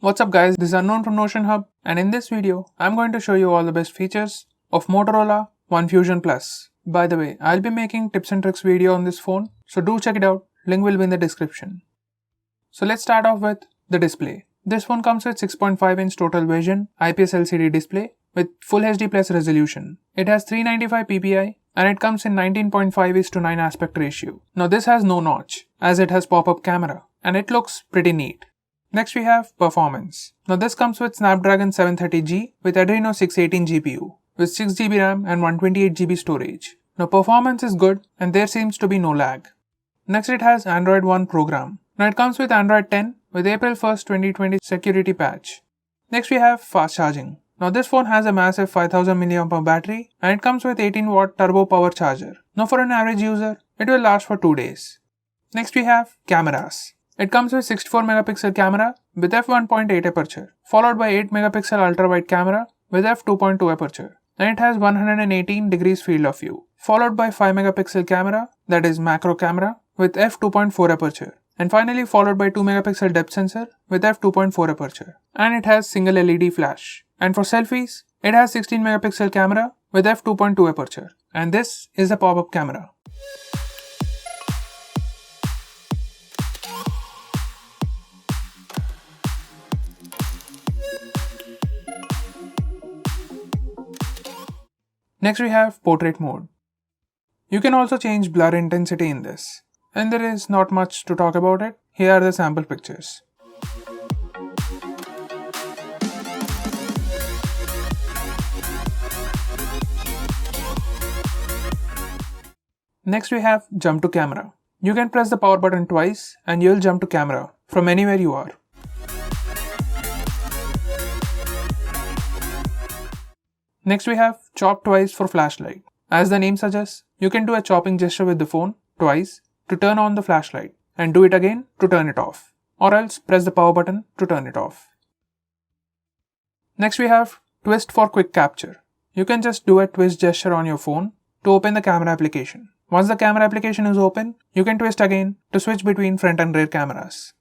What's up guys, this is Unknown from Notion Hub, and in this video, I'm going to show you all the best features of Motorola One Fusion Plus. By the way, I'll be making tips and tricks video on this phone, so do check it out, link will be in the description. So let's start off with the display. This phone comes with 6.5 inch total vision IPS LCD display with Full HD Plus resolution. It has 395 ppi and it comes in 19.5:9 aspect ratio. Now this has no notch as it has pop-up camera and it looks pretty neat. Next we have performance. Now this comes with Snapdragon 730G with Adreno 618 GPU with 6GB RAM and 128GB storage. Now performance is good and there seems to be no lag. Next it has Android One program. Now it comes with Android 10 with April 1st 2020 security patch. Next we have fast charging. Now this phone has a massive 5000 mAh battery and it comes with 18-watt turbo power charger. Now for an average user, it will last for 2 days. Next we have cameras. It comes with 64 megapixel camera with f1.8 aperture, followed by 8 megapixel ultra wide camera with f2.2 aperture. And it has 118 degrees field of view, followed by 5 megapixel camera, that is macro camera, with f2.4 aperture. And finally followed by 2 megapixel depth sensor with f2.4 aperture. And it has single LED flash. And for selfies, it has 16 megapixel camera with f2.2 aperture. And this is a pop-up camera. Next we have portrait mode. You can also change blur intensity in this. And there is not much to talk about it. Here are the sample pictures. Next we have jump to camera. You can press the power button twice and you'll jump to camera from anywhere you are. Next we have chop twice for flashlight. As the name suggests, you can do a chopping gesture with the phone twice to turn on the flashlight and do it again to turn it off, or else press the power button to turn it off. Next we have twist for quick capture. You can just do a twist gesture on your phone to open the camera application. Once the camera application is open, you can twist again to switch between front and rear cameras.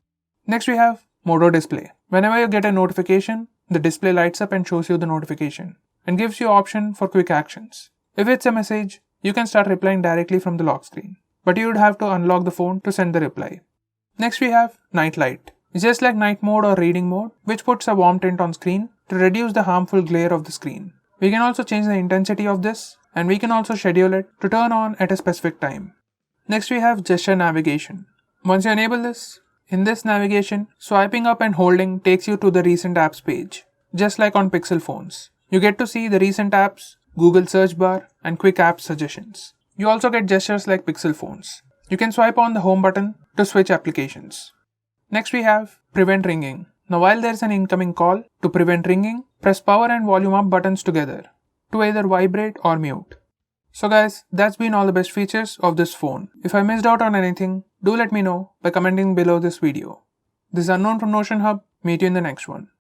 Next we have MOTO display. Whenever you get a notification, the display lights up and shows you the notification and gives you option for quick actions. If it's a message, you can start replying directly from the lock screen, but you would have to unlock the phone to send the reply. Next we have night light. It's just like night mode or reading mode, which puts a warm tint on screen to reduce the harmful glare of the screen. We can also change the intensity of this, and we can also schedule it to turn on at a specific time. Next we have gesture navigation. Once you enable this, in this navigation, swiping up and holding takes you to the recent apps page, just like on Pixel phones. You get to see the recent apps, Google search bar, and quick app suggestions. You also get gestures like Pixel phones. You can swipe on the home button to switch applications. Next we have prevent ringing. Now while there's an incoming call, to prevent ringing, press power and volume up buttons together to either vibrate or mute. So guys, that's been all the best features of this phone. If I missed out on anything, do let me know by commenting below this video. This is Unknown from Notion Hub. Meet you in the next one.